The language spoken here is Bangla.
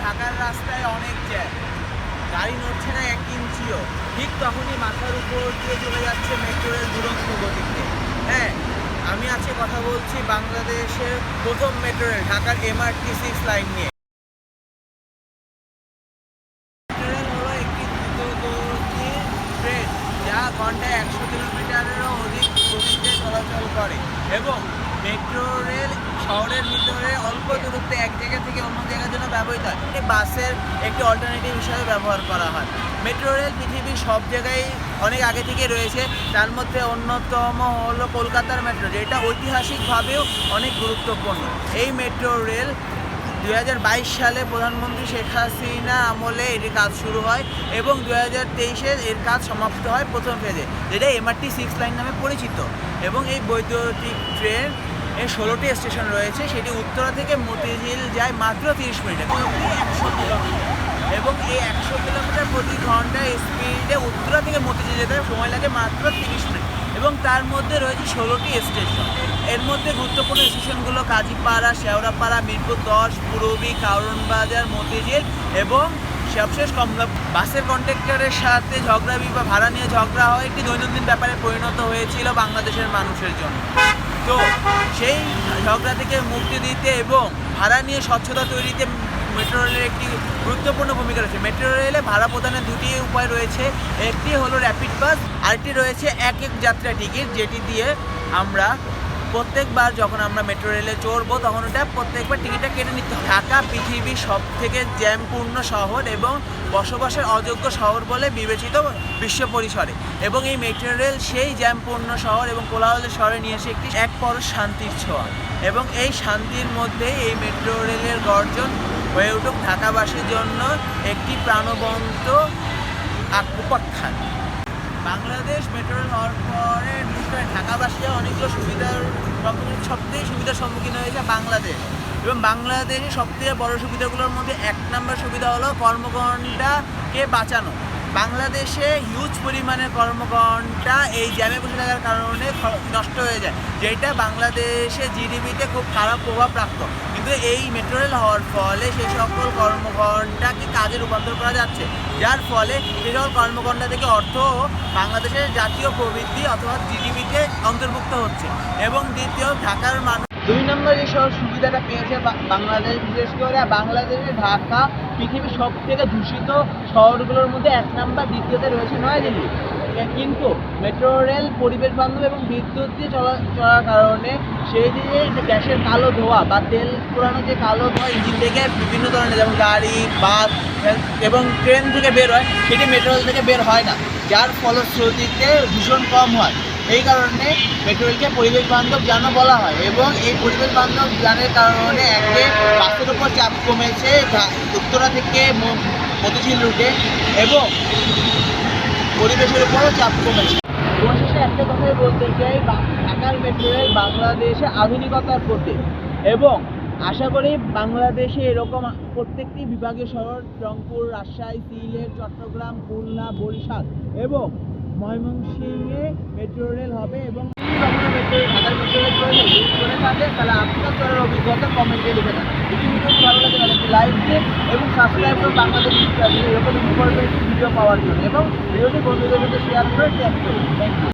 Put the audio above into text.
ঢাকার রাস্তায় অনেক জ্যাম, গাড়ি নড়ছে না এক ইঞ্চিও। ঠিক তখনই মাথার উপর দিয়ে চলে যাচ্ছে মেট্রো রেল দুরন্ত গতিতে। হ্যাঁ, আমি আজকে কথা বলছি বাংলাদেশের প্রথম মেট্রো রেল ঢাকার MRT6 লাইন নিয়ে। মেট্রো রেল হলো একটি দ্রুতগতির ট্রেন যা ঘন্টায় 100 কিলোমিটারেরও অধিক গতিতে চলাচল করে এবং মেট্রো রেল শহরের ভিতরে অল্প দূরত্বে এক জায়গা থেকে অন্য জায়গার জন্য ব্যবহৃত হয়। এটি বাসের একটি অল্টারনেটিভ হিসাবে ব্যবহার করা হয়। মেট্রো রেল পৃথিবীর সব জায়গায় অনেক আগে থেকে রয়েছে, তার মধ্যে অন্যতম হলো কলকাতার মেট্রো, যেটা ঐতিহাসিকভাবেও অনেক গুরুত্বপূর্ণ। এই মেট্রো রেল 2022 সালে প্রধানমন্ত্রী শেখ হাসিনা আমলে এটির কাজ শুরু হয় এবং 2023-এ এর কাজ সমাপ্ত হয় প্রথম ফেজে, যেটা MRT6 লাইন নামে পরিচিত। এবং এই বৈদ্যুতিক ট্রেন এর 16টি স্টেশন রয়েছে। সেটি উত্তরা থেকে মতিঝিল যায় মাত্র 30 মিনিটে, 100 কিলোমিটার। এবং এই 100 কিলোমিটার প্রতি ঘন্টায় স্পিডে উত্তরা থেকে মতিঝিল যেতে সময় লাগে মাত্র 30 মিনিট। এবং তার মধ্যে রয়েছে 16টি স্টেশন। এর মধ্যে গুরুত্বপূর্ণ স্টেশনগুলো কাজীপাড়া, শেওড়াপাড়া, মিরপুর 10, পূরবী, কারণ বাজার, মতিঝিল এবং সবশেষ কমলা। বাসের কন্ট্রাক্টরের সাথে ঝগড়া বা ভাড়া নিয়ে ঝগড়া হয় একটি দৈনন্দিন ব্যাপারে পরিণত হয়েছিল বাংলাদেশের মানুষের জন্য। তো সেই ঝগড়া থেকে মুক্তি দিতে এবং ভাড়া নিয়ে স্বচ্ছতা তৈরিতে মেট্রো রেলের একটি গুরুত্বপূর্ণ ভূমিকা রয়েছে। মেট্রো রেলে ভাড়া প্রদানের দুটি উপায় রয়েছে, একটি হলো র্যাপিড পাস, আরেকটি রয়েছে এক যাত্রা টিকিট, যেটি দিয়ে আমরা প্রত্যেকবার যখন আমরা মেট্রো রেলে চড়বো তখন ওটা প্রত্যেকবার টিকিটটা কেটে নিতে হবে। ঢাকা পৃথিবীর সব থেকে জ্যামপূর্ণ শহর এবং বসবাসের অযোগ্য শহর বলে বিবেচিত বিশ্ব পরিসরে, এবং এই মেট্রো রেল সেই জ্যামপূর্ণ শহর এবং কোলাহলের শহরে নিয়ে এসে একটি এক পরশ শান্তির ছোঁয়া। এবং এই শান্তির মধ্যেই এই মেট্রো রেলের গর্জন হয়ে উঠুক ঢাকাবাসীর জন্য একটি প্রাণবন্ত উপাখ্যান। বাংলাদেশ মেট্রো রেল হওয়ার পরে ঢাকাবাসীরা অনেকগুলো সুবিধার সম্মুখীন, সবথেকে সুবিধার সম্মুখীন হয়েছে বাংলাদেশ। এবং বাংলাদেশের সবথেকে বড় সুবিধাগুলোর মধ্যে 1 নম্বর সুবিধা হলো কর্মঘণ্টাকে বাঁচানো। বাংলাদেশে হিউজ পরিমাণের কর্মঘণ্টা এই জ্যামে বসে থাকার কারণে নষ্ট হয়ে যায়, যেটা বাংলাদেশের জিডিপিতে খুব খারাপ প্রভাব রাখত। কিন্তু এই মেট্রো রেল হওয়ার ফলে সেই সকল কর্মঘণ্টাকে কাজে রূপান্তর করা যাচ্ছে, যার ফলে সেই সকল কর্মঘণ্টা থেকে অর্থ বাংলাদেশের জাতীয় প্রবৃদ্ধি অথবা জিডিপিতে অন্তর্ভুক্ত হচ্ছে। এবং দ্বিতীয়, ঢাকার মানুষ 2 নম্বর যে সুবিধাটা পেয়েছে বাংলাদেশ, বিশেষ করে বাংলাদেশে ঢাকা পৃথিবীর সব থেকে দূষিত শহরগুলোর মধ্যে 1 নম্বর, দ্বিতীয়তে রয়েছে নয়াদিল্লি। কিন্তু মেট্রো রেল পরিবেশ বান্ধব এবং বিদ্যুৎ দিয়ে চলার কারণে সেই যে গ্যাসের কালো ধোঁয়া বা তেল পোড়ানো যে কালো ধোঁয়া ইঞ্জিন থেকে বিভিন্ন ধরনের, যেমন গাড়ি, বাস এবং ট্রেন থেকে বের হয়, সেটি মেট্রো রেল থেকে বের হয় না, যার ফলশ্রুতিতে দূষণ কম হয়। এই কারণে মেট্রো রেলকে পরিবেশ বান্ধব যানও বলা হয়। এবং এই পরিবেশ বান্ধব যানের কারণে একে বাসের উপর চাপ কমেছে উত্তরা থেকে মতিঝিল রুটে এবং পরিবেশের উপরও চাপ কমেছে। অবশেষে একটা কথাই বলতে চাই, ঢাকার মেট্রো রেল বাংলাদেশে আধুনিকতার প্রতীক এবং আশা করি বাংলাদেশে এরকম প্রত্যেকটি বিভাগীয় শহর, রংপুর, রাজশাহী, সিলেট, চট্টগ্রাম, খুলনা, বরিশাল এবং ময়মনসিংহে মেট্রো রেল হবে। এবং ঢাকার মেট্রো রেল করে থাকে, তাহলে আপনার চলার অভিজ্ঞতা কমেন্টে লিখে দেন। যদি ভিডিওটি ভালো লাগে তাহলে একটি লাইক দিন এবং সাবস্ক্রাইব করুন বাংলাদেশ এরকম ইনফরমেটিভ ভিডিও পাওয়ার জন্য, এবং ভিডিওটি বন্ধুদের সাথে শেয়ার করে ট্যাগ করুন। Thank you.